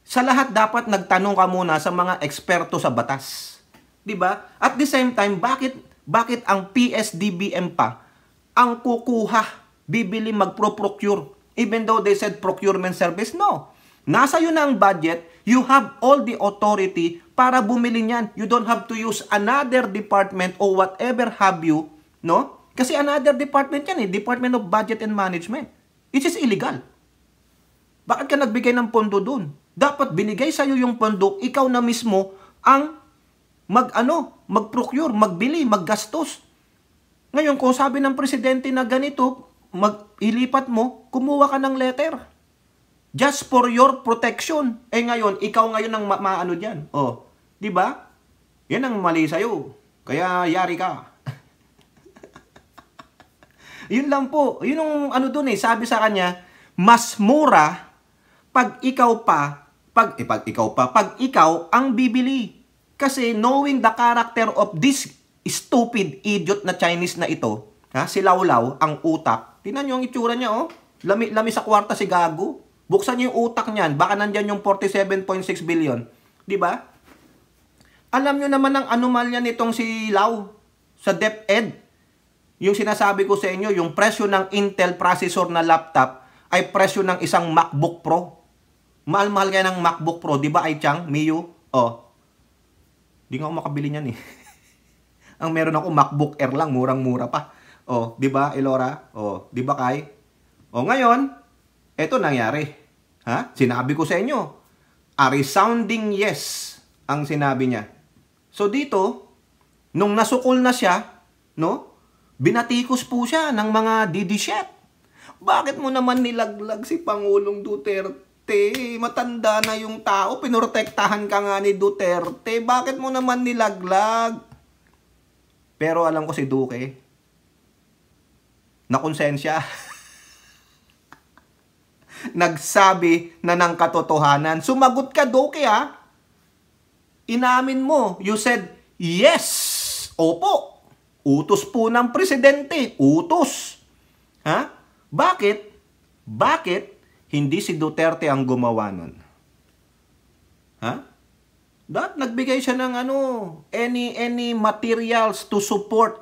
Sa lahat dapat nagtanong ka muna sa mga eksperto sa batas. Diba? At the same time, bakit ang PSDBM pa ang kukuha, bibili, magpro-procure, even though they said procurement service? No. Nasa yun na ang budget, you have all the authority para bumili niyan. You don't have to use another department or whatever have you, no? Kasi another department yan Department of Budget and Management. It is illegal. Bakit ka nagbigay ng pondo dun? Dapat binigay sa'yo yung pondo, ikaw na mismo ang mag-procure, magbili, maggastos. Ngayon, kung sabi ng presidente na ganito, ilipat mo, kumuha ka ng letter. Just for your protection. Ngayon, ikaw ngayon ang maano dyan. Di ba? Yan ang mali sa'yo. Kaya yari ka. Yun lang po. Yun ang dun sabi sa kanya, mas mura pag ikaw ang bibili. Kasi knowing the character of this stupid idiot na Chinese na ito, si Laulau, ang utak, tingnan nyo ang itsura niya, lami sa kwarta si Gago. Buksan niyo yung utak niyan, baka nandyan yung 47.6 billion. Di ba? Alam nyo naman ang anomalya nitong si Lau sa DepEd. Yung sinasabi ko sa inyo, yung presyo ng Intel processor na laptop ay presyo ng isang MacBook Pro. Mahal-mahal kaya ng MacBook Pro, di ba, Ai-Chang, Miyu? Di nga ako makabili niyan Ang meron ako MacBook Air lang, murang-mura pa. Di ba, Elora? Di ba, Kai? Ngayon, eto nangyari. Sinabi ko sa inyo, a resounding yes ang sinabi niya. So dito, nung nasukol na siya, binatikos po siya ng mga didishet. Bakit mo naman nilaglag si Pangulong Duterte? Matanda na yung tao, pinrotektahan ka nga ni Duterte. Bakit mo naman nilaglag? Pero alam ko si Duque, nakonsensya. Nagsabi na ng katotohanan. Sumagot ka, Duque, Inamin mo. You said, yes. Opo. Utos po ng presidente. Utos. Bakit? Bakit hindi si Duterte ang gumawa nun? Nagbigay siya ng any materials to support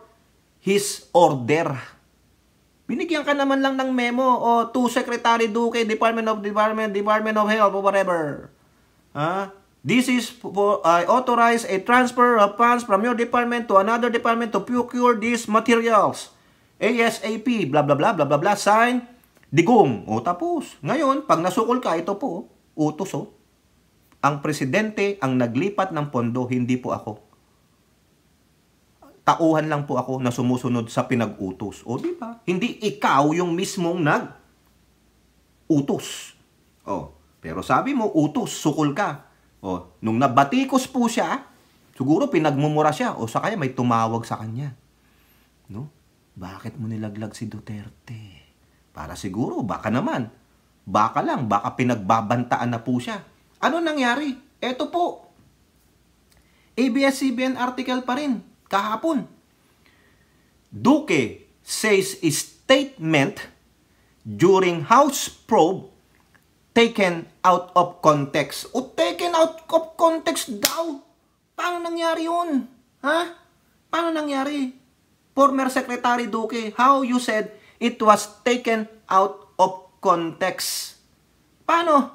his order. Binigyan ka naman lang ng memo to Secretary Duque, Department of Health, or whatever. This is for authorize a transfer of funds from your department to another department to procure these materials. ASAP, blah blah blah blah blah blah, sign Digong. Tapos. Ngayon, pag nasukol ka, ito po, utos Ang presidente ang naglipat ng pondo, hindi po ako. Tauhan lang po ako na sumusunod sa pinag-utos. Di ba? Hindi ikaw yung mismong nag-utos. Pero sabi mo, utos, sukol ka. Nung nabatikos po siya, siguro pinagmumura siya. Sa kaya may tumawag sa kanya. Bakit mo nilaglag si Duterte? Para siguro, baka naman. Baka lang, baka pinagbabantaan na po siya. Ano nangyari? Eto po. ABS-CBN article pa rin. Kahapon. Duque says a statement during House probe taken out of context. Taken out of context daw? Paano nangyari yun? Paano nangyari? Former Secretary Duque, how you said it was taken out of context? Paano?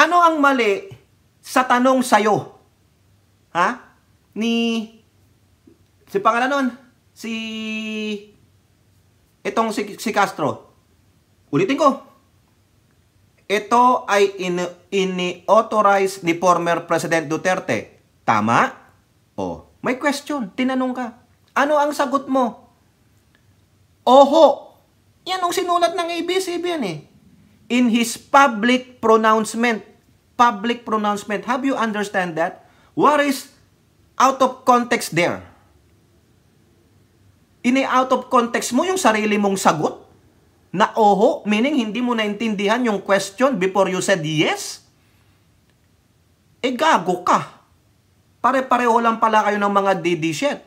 Ano ang mali sa tanong sa'yo? Si pangalan nun? Si Castro. Ulitin ko. Ito ay ini-authorize ni former President Duterte. Tama? May question. Tinanong ka. Ano ang sagot mo? Oho. Yan ang sinulat ng ABS-CBN In his public pronouncement. Have you understand that? What is out of context there? Ini-out of context mo yung sarili mong sagot? Na oho, meaning hindi mo naintindihan yung question before you said yes? Gago ka. Pare-pareho lang pala kayo ng mga didishit.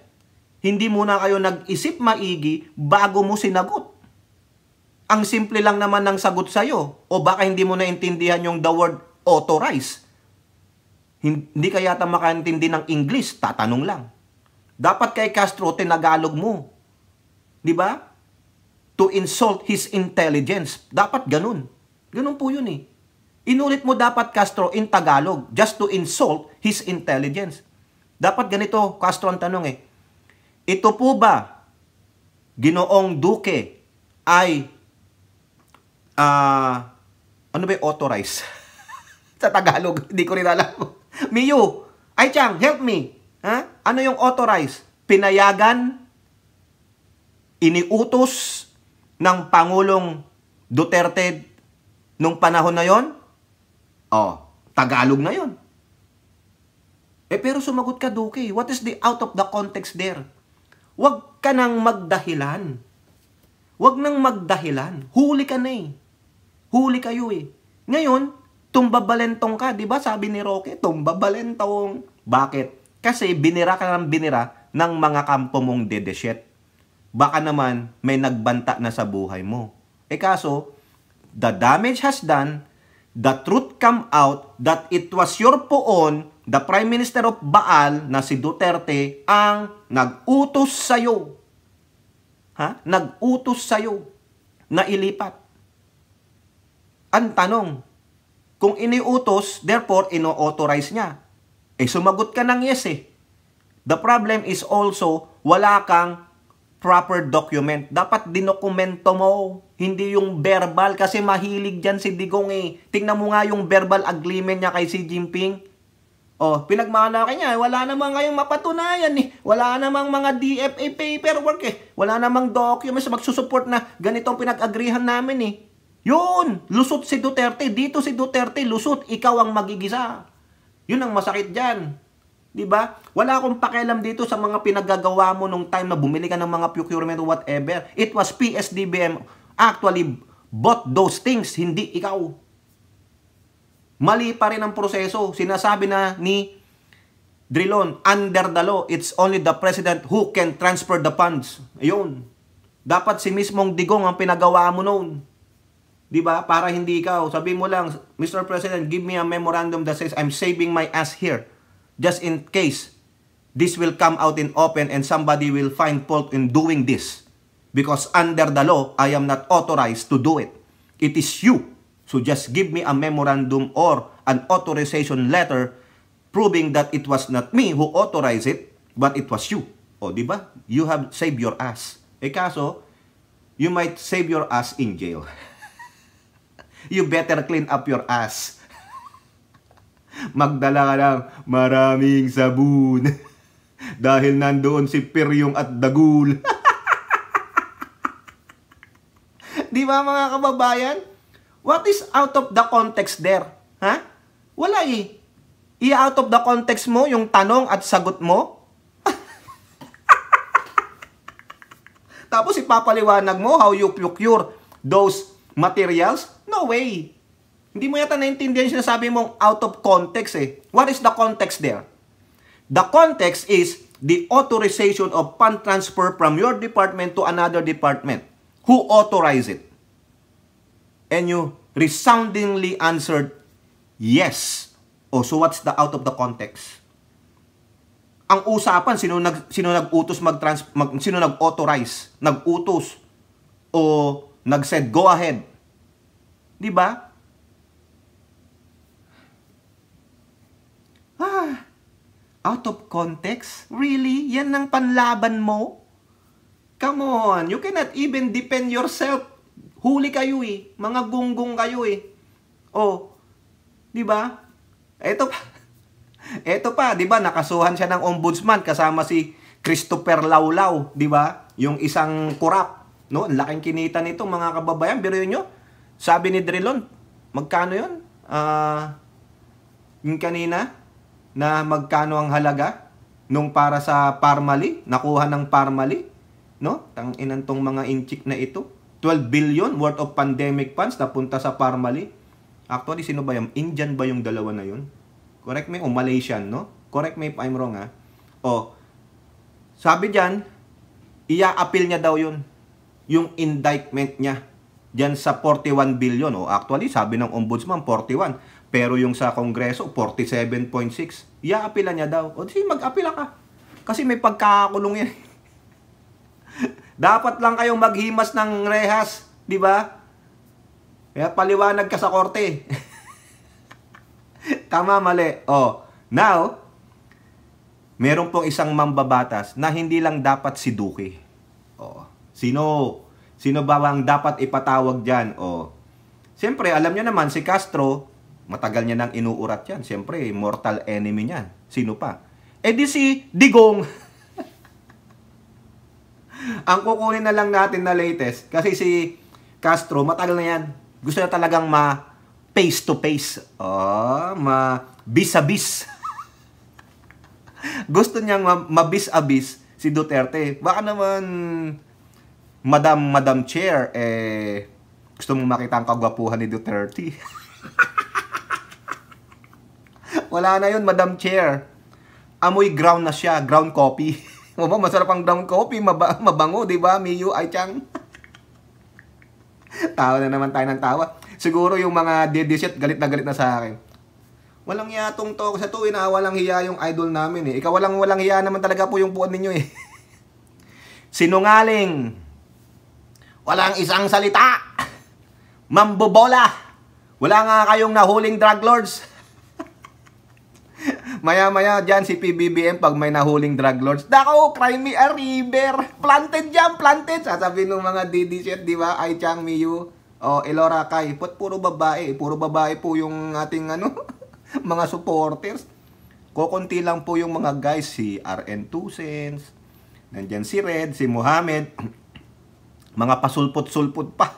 Hindi muna kayo nag-isip maigi bago mo sinagot. Ang simple lang naman ng sagot sa'yo. O baka hindi mo naintindihan yung the word authorize. Hindi ka yata makaintindi ng English, tatanong lang. Dapat kay Castro, tinagalog mo. Di ba? To insult his intelligence. Dapat ganun. Ganun po yun Inulit mo dapat, Castro, in Tagalog just to insult his intelligence. Dapat ganito, Castro, ang tanong eh. Ito po ba, Ginoong Duque, ay ano ba yung authorize? Sa Tagalog, hindi ko rin alam. Miyu, ay Chang, help me. Ha? Ano yung authorize? Pinayagan, iniutos ng Pangulong Duterte nung panahon na yon? Tagalog na yon. Pero sumagot ka, Duque. What is the out of the context there? Huwag ka nang magdahilan. Huwag nang magdahilan. Huli ka na eh. Huli kayo eh. Ngayon, tumbabalentong ka. Diba sabi ni Roque, tumbabalentong. Bakit? Kasi binira ka ng binira ng mga kampo mong dedesyet. Baka naman may nagbanta na sa buhay mo. Kaso, the damage has done, the truth come out that it was your poon, the Prime Minister of Baal na si Duterte ang nag-utos sa'yo. Nag-utos sa'yo na ilipat. Ang tanong, kung iniutos, therefore, ino-authorize niya. Sumagot ka ng yes eh. The problem is also, wala kang proper document. Dapat dinokumento mo, hindi yung verbal kasi mahilig dyan si Digong eh. Tingnan mo nga yung verbal agreement niya kay Xi Jinping. Pinagmalaki niya, wala namang kayong mapatunayan eh. Wala namang mga DFA paperwork eh. Wala namang documents magsusupport na ganitong pinag-agrihan namin eh. Yun, lusot si Duterte. Dito si Duterte, lusot. Ikaw ang magigisa. Yun ang masakit dyan. Diba? Wala akong pakialam dito sa mga pinagagawa mo nung time na bumili ka ng mga procurement or whatever. It was PSDBM actually bought those things, hindi ikaw. Mali pa rin ang proseso. Sinasabi na ni Drilon, under the law, it's only the president who can transfer the funds. Ayun. Dapat si mismong Digong ang pinagawa mo noon. Diba? Para hindi ikaw. Sabi mo lang, Mr. President, give me a memorandum that says I'm saving my ass here. Just in case this will come out in open and somebody will find fault in doing this. Because under the law, I am not authorized to do it. It is you. So just give me a memorandum or an authorization letter proving that it was not me who authorized it, but it was you. Diba? You have saved your ass. Kaso, you might save your ass in jail. You better clean up your ass. Magdala ka ng maraming sabon. Dahil nandoon si Piryong at Dagul. Di ba mga kababayan? What is out of the context there? Wala eh. I-out of the context mo yung tanong at sagot mo. Tapos ipapaliwanag mo how you procure those materials? No way. Hindi mo yata naintindihan yung sinasabi mong out of context eh. What is the context there? The context is the authorization of fund transfer from your department to another department. Who authorized it? And you resoundingly answered, yes. So what's the out of the context? Ang usapan, sino nag-utos sino nag-authorize, nag-utos, o nag-said, go ahead. Di ba? Out of context? Really? Yan ang panlaban mo? Come on, you cannot even defend yourself. Huli kayo eh. Mga gunggong kayo eh. Di ba? Ito pa, di ba? Nakasuhan siya ng ombudsman kasama si Christopher Laulao, di ba? Yung isang kurap, no? Ang laking kinita nito, mga kababayan. Pero yun nyo, sabi ni Drilon, magkano yun? Yung kanina, na magkano ang halaga nung para sa Parmali, nakuha ng Parmali, no? Tanginan tong mga inchik na ito. 12 billion worth of pandemic funds napunta sa Parmali. Actually, sino ba yung? Indian ba yung dalawa na yun? Correct me, o Malaysian, no? Correct me if I'm wrong, ha? Sabi dyan, ia-appeal niya daw yun. Yung indictment niya dyan sa 41 billion. Actually, sabi ng ombudsman, 41. Pero yung sa Kongreso, 47.6. Ia-apila niya daw. Sige, mag-apila ka. Kasi may pagkakakulong yan. Dapat lang kayong maghimas ng rehas. Di ba? Kaya paliwanag ka sa korte. Tama, mali. Now, meron pong isang mambabatas na hindi lang dapat si Duque. Sino ba ang dapat ipatawag dyan? Siyempre, alam niyo naman, si Castro, matagal niya nang inuurat yan. Siyempre, mortal enemy niyan. Sino pa? Di si Digong. Ang kukunin na lang natin na latest, kasi si Castro, matagal na yan. Gusto niya talagang face to face. Bis-a-bis. Gusto niyang mabis-abis si Duterte. Baka naman, Madam Chair, gusto mong makita ang kagwapuhan ni Duterte. Wala na yun, Madam Chair. Amoy ground na siya, ground coffee. Masarap ang ground coffee, mabango, di ba, Miyu Ai Chang? Tawa na naman tayo ng tawa. Siguro yung mga didisit, galit na sa akin. Walang hiya tong talk sa tuwin na walang hiya yung idol namin eh. Ikaw walang hiya naman talaga po yung puwan ninyo eh. Sinungaling. Walang isang salita. Mambobola. Wala nga kayong nahuling drug lords. Maya-maya dyan si PBBM pag may nahuling drug lords. Dako, cry me a river. Planted dyan, planted. Sasabihin ng mga DD di ba? Ai Chang, Miyu. Elora Kai. Puro babae. Puro babae po yung ating mga supporters. Kokonti lang po yung mga guys. Si RN Tusens. Nandyan si Red, si Mohamed. Mga pasulpot-sulpot pa.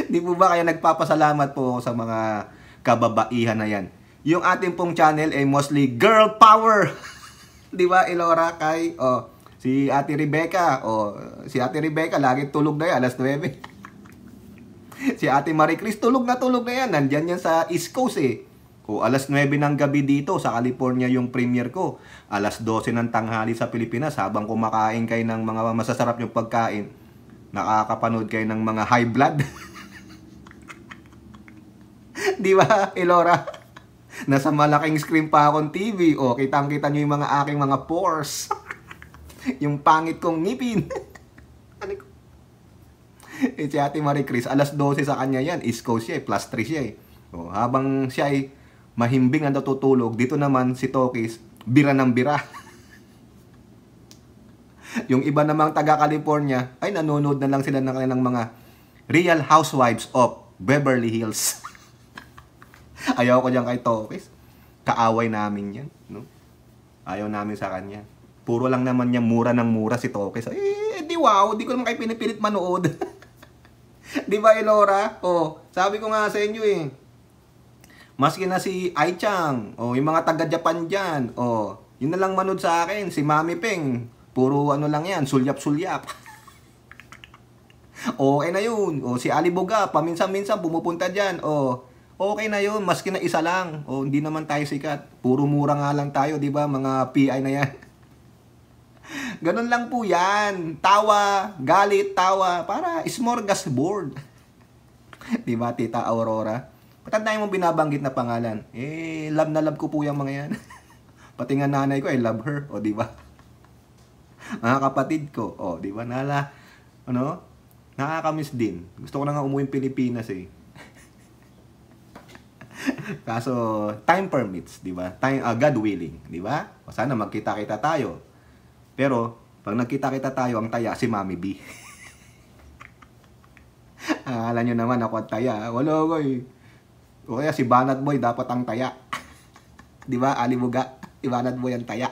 Di po ba kaya nagpapasalamat po sa mga kababaihan na yan. Yung ating pong channel ay mostly girl power. Di ba, Elora Kai? Si Ate Rebecca. Si Ate Rebecca, lagi tulog na yan, alas 9. Si Ate Marie Chris, tulog na yan. Nandyan yan sa East Coast eh. Alas 9 ng gabi dito sa California yung premiere ko. Alas 12 ng tanghali sa Pilipinas habang kumakain kayo ng mga masasarap yung pagkain. Nakakapanood kayo ng mga high blood. Di ba, Elora? Nasa malaking screen pa akong TV. Kitang-kita nyo yung mga aking mga pores. Yung pangit kong ngipin. Si Ate Marie Chris, alas 12 sa kanya yan. East Coast siya, plus 3 siya eh. Habang siya ay mahimbing na natutulog, dito naman si Tokis, bira ng bira. Yung iba namang taga-California, ay nanonood na lang sila ng kanilang mga Real Housewives of Beverly Hills. Ayaw ko dyan kay Tokis. Kaaway namin yan. No? Ayaw namin sa kanya. Puro lang naman niya mura ng mura si Tokis. Di wow, di ko naman kayo pinipilit manood. Di ba, Elora? Sabi ko nga sa inyo eh. Maski na si Ai Chang, yung mga taga-Japan dyan, yun na lang manood sa akin, si Mami Peng. Puro lang yan, sulyap-sulyap. Okay na yun. Si Ali Boga, paminsan-minsan pumupunta dyan. Okay na yun, maski na isa lang. Hindi naman tayo sikat. Puro mura nga lang tayo, di ba? Mga PI na yan. Ganun lang po yan. Tawa, galit, tawa. Para smorgasbord. Di ba, Tita Aurora? Patandaan mo binabanggit na pangalan. Love na love ko po yung mga yan. Pati nga nanay ko, I love her. Di ba? Mga kapatid ko. Di ba? Nakakamiss din. Gusto ko na nga umuwi Pilipinas eh. Kaso, time permits, di ba? God willing, di ba? Sana magkita-kita tayo. Pero, pag nagkita-kita tayo, ang taya, si Mami B. Alam nyo naman, ako ang taya. Wala ko eh. O kaya si Banat Boy, dapat ang taya. Di ba, Ali Buga? Si Banat Boy ang taya.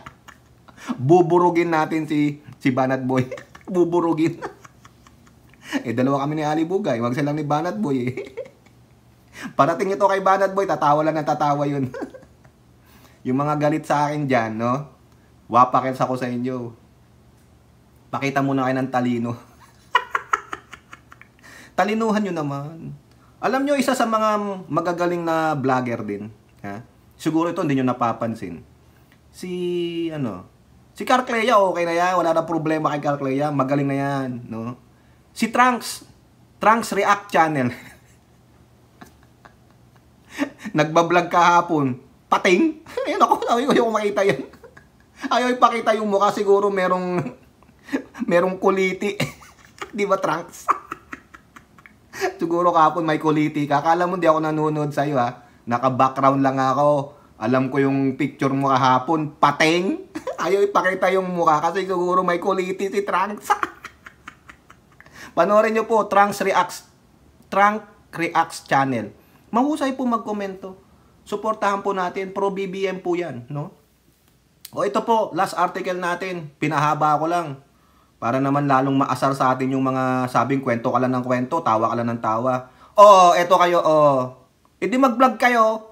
Buburugin natin si Banat Boy. Buburugin. Dalawa kami ni Ali Buga. Wag silang ni Banat Boy eh. Parating ito kay Banat Boy, tatawa lang ng tatawa yun. Yung mga galit sa akin dyan, no? Wapakils ako sa inyo. Pakita muna kayo ng talino. Talinuhan nyo naman. Alam nyo, isa sa mga magagaling na vlogger din. Ha? Siguro ito, hindi nyo napapansin. Si Carl Clea, okay na yan. Wala na problema kay Carl Clea. Magaling na yan, no? Si Trunks React Channel. Nagbablog kahapon. Pating? Ayun ako, ayaw makita yan. Ayaw ipakita yung mukha, siguro merong kuliti. Di ba, Trunks? Siguro kahapon may kuliti ka. Akala mo di ako nanonood sa'yo ha. Naka-background lang ako. Alam ko yung picture mo kahapon, pateng. Ayaw ipakita yung mukha kasi siguro may kulitis si Trunks. Panoorin nyo po, Trunks Reacts channel. Mahusay po magkomento. Suportahan po natin, pro BBM po yan, no? O ito po, last article natin, pinahaba ko lang. Para naman lalong maasar sa atin yung mga sabing kwento ka lang ng kwento, tawa ka lang ng tawa. Eto kayo, Hindi mag-vlog kayo.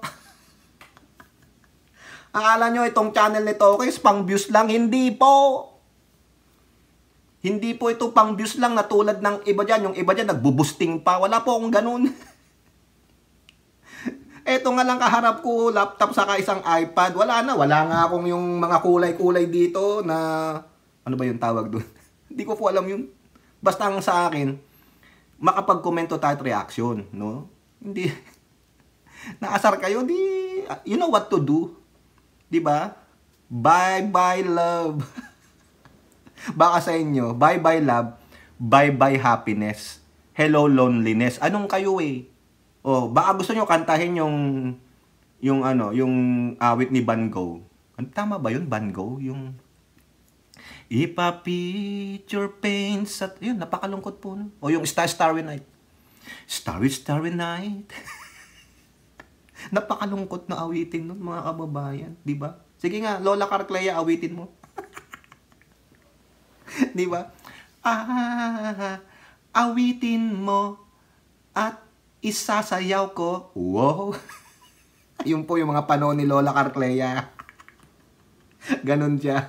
Akala nyo itong channel nito, okay, pang views lang. Hindi po. Hindi po ito pang views lang na tulad ng iba dyan. Yung iba dyan nagbo-boosting pa. Wala po akong ganun. Eto nga lang kaharap ko, laptop saka isang iPad. Wala nga akong yung mga kulay-kulay dito na, ano ba yung tawag doon? Hindi ko po alam yun. Basta ang sa akin, makapag-komento tayo at reaction, no? Hindi, naasar kayo, you know what to do. Diba? Bye-bye love. Baka sa inyo, bye-bye love, bye-bye happiness, hello loneliness. Anong kayo eh? Baka gusto nyo kantahin yung awit ni Van Gogh. Tama ba yun, Van Gogh? Yung ipa-picture paints at yun, napakalungkot po. No? O yung Starry Night. Starry Night. Napakalungkot na awitin nun, mga kababayan. Diba? Sige nga, Lola Carclea, awitin mo. Diba? Awitin mo at isasayaw ko. Wow! Yun po yung mga panahon ni Lola Carclea. Ganon siya.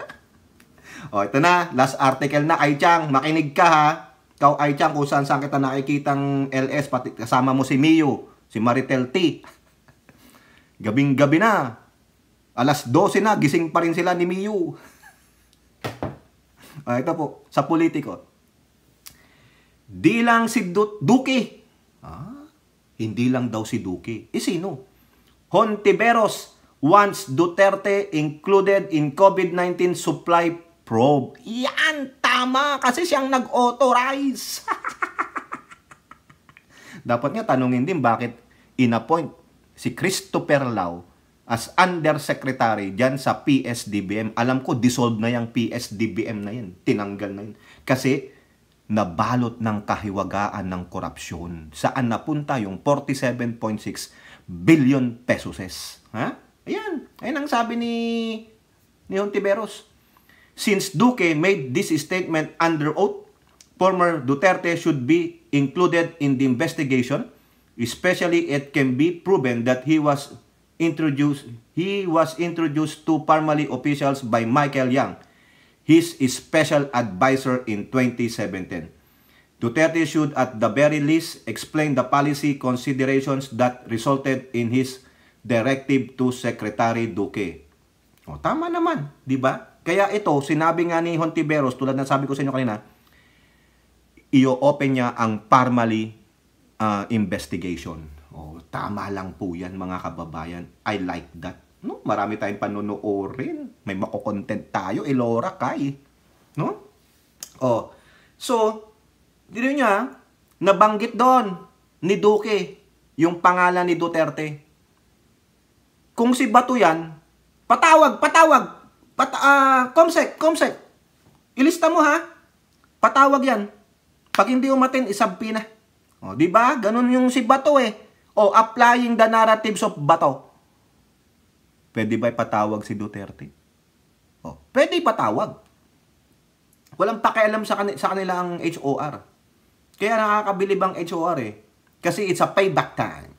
Ito na, last article na. Ai-chan, makinig ka ha. Ikaw, Ai-chan, kung saan kita nakikitang LS, pati kasama mo si Mio, si Maritel T. Gabing-gabi na. Alas 12 na, gising pa rin sila ni Mio. Ito po, sa politiko. Di lang si Duque. Hindi lang daw si Duque. Sino? Hontiveros wants Duterte included in COVID-19 supply probe. Yan, tama. Kasi siyang nag-authorize. Dapat nga tanungin din bakit inappoint si Christopher Lau as undersecretary dyan sa PSDBM. Alam ko, dissolve na yung PSDBM na yan. Tinanggal na yun. Kasi, nabalot ng kahiwagaan ng korupsyon. Saan napunta yung 47.6 billion pesos? Ha? Ayan. Ayan ang sabi ni Hontiveros. Since Duque made this statement under oath, former Duterte should be included in the investigation, especially it can be proven that he was introduced to Parmali officials by Michael Yang, his special advisor in 2017. Duterte should at the very least explain the policy considerations that resulted in his directive to Secretary Duque. Tama naman, di ba? Kaya ito, sinabi nga ni Hontiveros, tulad ng sabi ko sa inyo kanina, i-open niya ang Parmali investigation. Tama lang po yan, mga kababayan. I like that. No? Marami tayong panonoorin. May mako-content tayo. Elora kay. No? So, dito niya, nabanggit doon ni Duque yung pangalan ni Duterte. Kung si Bato yan, patawag. Comsec. Ilista mo ha. Patawag yan. Pag hindi umatin, isabpi na. Di ba? Ganun yung si Bato eh. Applying the narratives of Bato. Pwede ba ipatawag si Duterte? Pwede ipatawag. Walang pakialam sa kanila ang HOR. Kaya nakakabilib ang HOR eh. Kasi it's a payback time.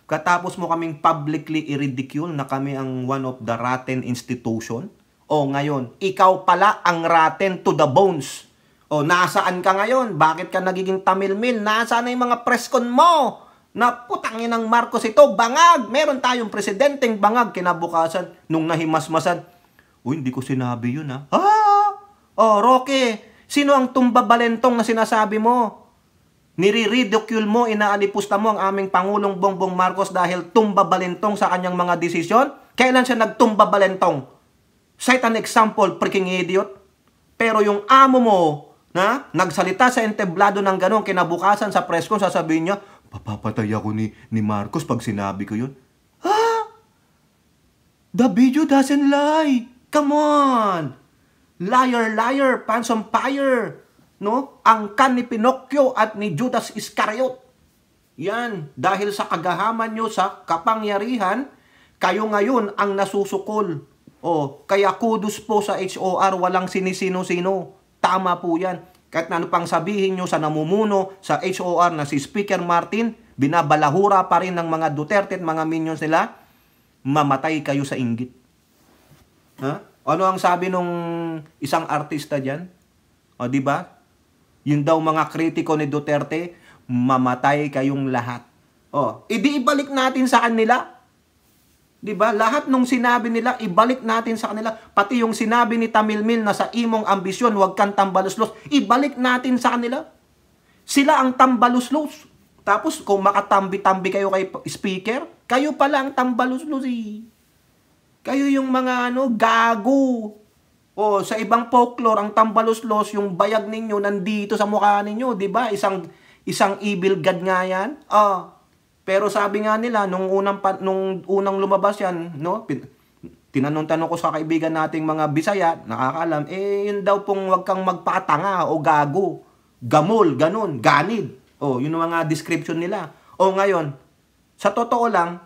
Katapos mo kaming publicly i-ridicule na kami ang one of the rotten institution. Ngayon, ikaw pala ang rotten to the bones. Nasaan ka ngayon? Bakit ka nagiging tamilmil? Nasaan na yung mga preskon mo? Na putangin ng Marcos ito, bangag! Meron tayong presidenteng bangag kinabukasan nung nahimasmasan. Hindi ko sinabi yun ha. Roque, sino ang tumbabalentong na sinasabi mo? Nire-ridicule mo, inaalipusta mo ang aming Pangulong Bongbong Marcos dahil tumbabalentong sa kanyang mga desisyon? Kailan siya nagtumbabalentong? Cite an example, freaking idiot. Pero yung amo mo, nagsalita sa entablado ng ganun, kinabukasan sa press con, sasabihin niya, Papapatay ako ni Marcos pag sinabi ko yun. Ha? The video doesn't lie. Come on. Liar, liar, pants on fire. No? Angkan ni Pinocchio at ni Judas Iscariot. Yan. Dahil sa kagahaman nyo sa kapangyarihan, kayo ngayon ang nasusukol. Kaya kudos po sa HOR, walang sinisino-sino. Tama po yan. Kahit na ano pang sabihin nyo sa namumuno sa HOR na si Speaker Martin, binabalahura pa rin ng mga Duterte at mga minions nila, mamatay kayo sa inggit. Ha? Ano ang sabi nung isang artista dyan? Di ba? Yun daw mga kritiko ni Duterte, mamatay kayong lahat. Idi ibalik natin sa kanila. Diba? Lahat nung sinabi nila, ibalik natin sa kanila. Pati yung sinabi ni Tamilmil na sa imong ambisyon, huwag kang tambaluslos, ibalik natin sa kanila. Sila ang tambaluslos. Tapos kung makatambi-tambi kayo kay speaker, kayo pala ang tambaluslos eh. Kayo yung mga gago. Sa ibang folklore, ang tambaluslos, yung bayag ninyo nandito sa mukha ninyo, diba? Isang evil god nga yan. Pero sabi nga nila, nung unang lumabas yan, no? Tinanong ko sa kaibigan nating mga Bisaya, nakakaalam, yun daw pong wag kang magpatanga o gago, gamol, ganun, ganid. Yun ang mga description nila. Ngayon, sa totoo lang,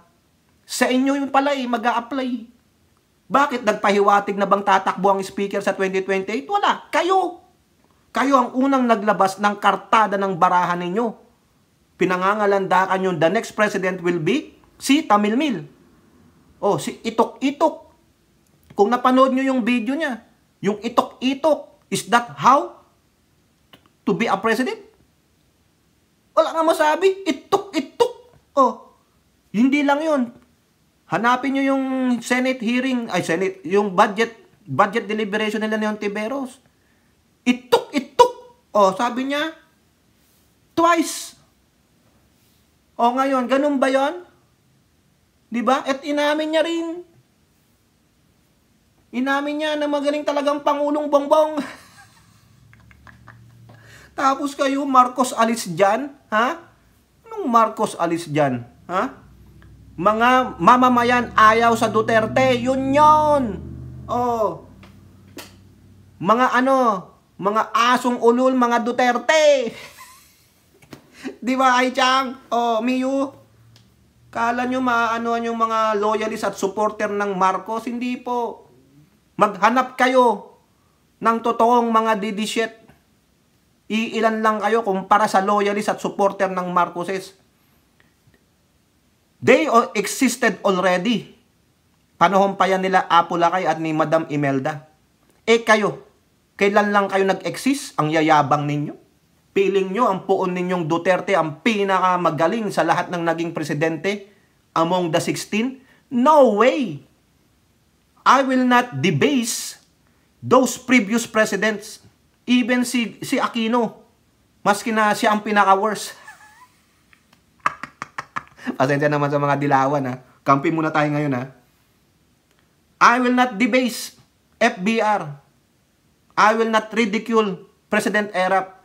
sa inyo yun pala mag-a-apply. Bakit nagpahiwatig na bang tatakbo ang speaker sa 2028? Wala, kayo. Kayo ang unang naglabas ng kartada ng barahan ninyo. Pinangangalandakan yung the next president will be si Tamilmil. Si Itok-Itok. Kung napanood nyo yung video niya, yung Itok-Itok, is that how to be a president? Wala nga masabi. Itok-Itok. Hindi lang yun. Hanapin nyo yung Senate hearing, yung budget deliberation nila ni Ontiveros. Itok-Itok. Sabi niya, twice. Ngayon, ganun ba yon? Diba? At inamin niya rin. Inamin niya na magaling talagang Pangulong Bongbong. Tapos kayo, Marcos alis dyan? Ha? Anong Marcos alis dyan? Ha? Mga mamamayan ayaw sa Duterte. Yun yon. Mga asong ulol, mga Duterte. Di ba, Ai Chang? Miyu? Kala nyo maanoan yung mga loyalist at supporter ng Marcos? Hindi po. Maghanap kayo ng totoong mga didishit. Iilan lang kayo kumpara sa loyalist at supporter ng Marcoses. They existed already. Panahon pa yan nila Apo Lakay at ni Madam Imelda. Kayo, kailan lang kayo nag-exist? Ang yayabang ninyo? Piling nyo ang puon ninyong Duterte ang pinakamagaling sa lahat ng naging presidente among the 16? No way! I will not debase those previous presidents. Even si Aquino, maski na siya ang pinaka-worst. Pasensya naman sa mga dilawan, ha. Kampi muna tayo ngayon, ha. I will not debase FBR. I will not ridicule President Erap.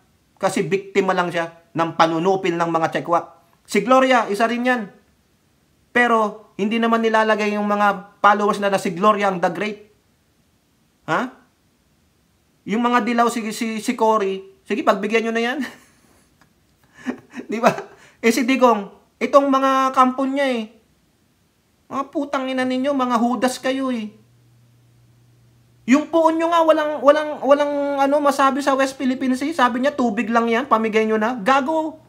Kasi biktima lang siya ng panunupil ng mga tsekwa. Si Gloria, isa rin yan. Pero, hindi naman nilalagay yung mga followers na si Gloria ang the Great. Ha? Yung mga dilaw, si Cory, sige, pagbigyan nyo na yan. Di ba? Si Digong, itong mga kampon niya mga putang ina ninyo, mga hudas kayo Yung puon nyo nga, walang masabi sa West Philippine Sea. Sabi niya, tubig lang yan, pamigay nyo na. Gago!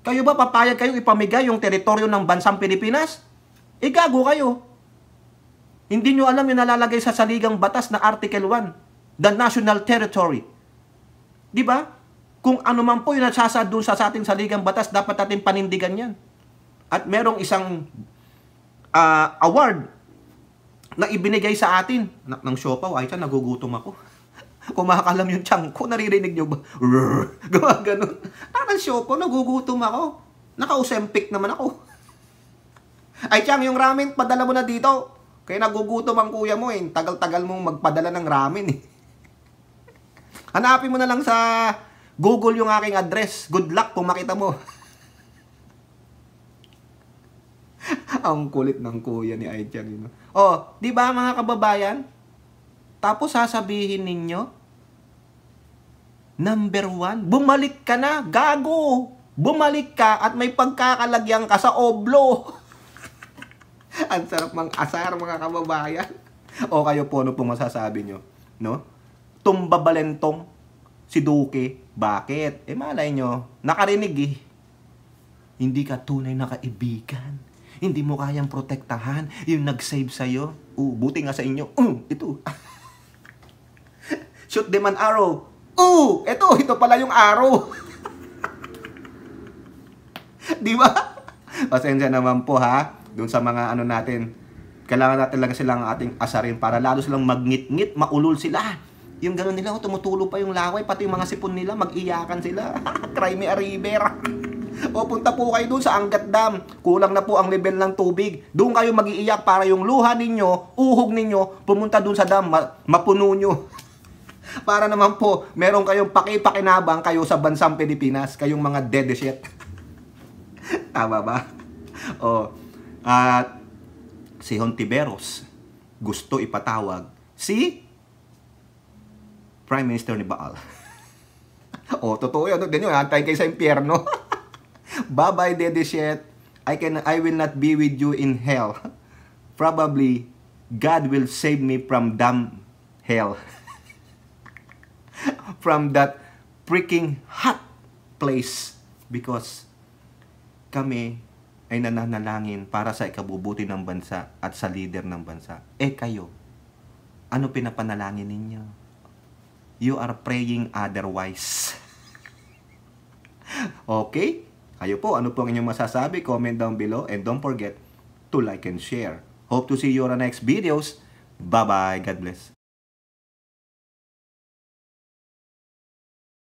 Kayo ba, papayag kayo ipamigay yung teritoryo ng bansang Pilipinas? Gago kayo. Hindi nyo alam yung nalalagay sa saligang batas na Article 1, the national territory. Di ba? Kung ano man po yung nasasad doon sa ating saligang batas, dapat natin panindigan yan. At merong isang award na ibinigay sa atin ng siopaw. Ay, nagugutom ako. Kumakalam yung tiyan ko, naririnig nyo ba? Gumaganon. Ng siopaw, nagugutom ako. Naka-Ozempic naman ako. Ay, Chang, yung ramen, padala mo na dito. Kaya nagugutom ang kuya mo Tagal-tagal mong magpadala ng ramen Hanapin mo na lang sa Google yung aking address. Good luck kung makita mo. Ang kulit ng kuya ni Aichan. Oh, di ba mga kababayan? Tapos sasabihin ninyo, number 1, bumalik ka na, gago! Bumalik ka at may pagkakalagyan ka sa oblo. Ang sarap mang asar, mga kababayan. O kayo po, ano pong masasabi nyo? No? Tumbabalentong si Duque. Bakit? Malay nyo, nakarinig Hindi ka tunay na kaibigan. Hindi mo kayang protektahan yung nag-save sa'yo. Buti nga sa inyo. Ito. Shoot them an arrow. Ito pala yung arrow. Di ba? Pasensya naman po doon sa mga natin. Kailangan natin lang silang ating asarin para lalo silang magngit-ngit, maulol sila. Yung gano'n nila, tumutulo pa yung laway, pati yung mga sipon nila, mag-iyakan sila. Cry me a river. Punta po kayo doon sa Angat Dam. Kulang na po ang level ng tubig. Doon kayo mag-iiyak para yung luha ninyo, uhog ninyo, pumunta doon sa dam, mapuno nyo. Para naman po, meron kayong pakipakinabang kayo sa bansang Pilipinas, kayong mga dead shit. Tama ba? At si Hontiveros gusto ipatawag si Prime Minister ni Baal. Totoo yun. Ganyan, antayin kayo sa impyerno. Bye-bye, dead shit. I will not be with you in hell. Probably, God will save me from damn hell. From that freaking hot place. Because kami ay nananalangin para sa ikabubuti ng bansa at sa leader ng bansa. Kayo, ano pinapanalangin ninyo? You are praying otherwise. Okay? Kayo po, ano po ang inyong masasabi? Comment down below and don't forget to like and share. Hope to see you on the next videos. Bye-bye. God bless.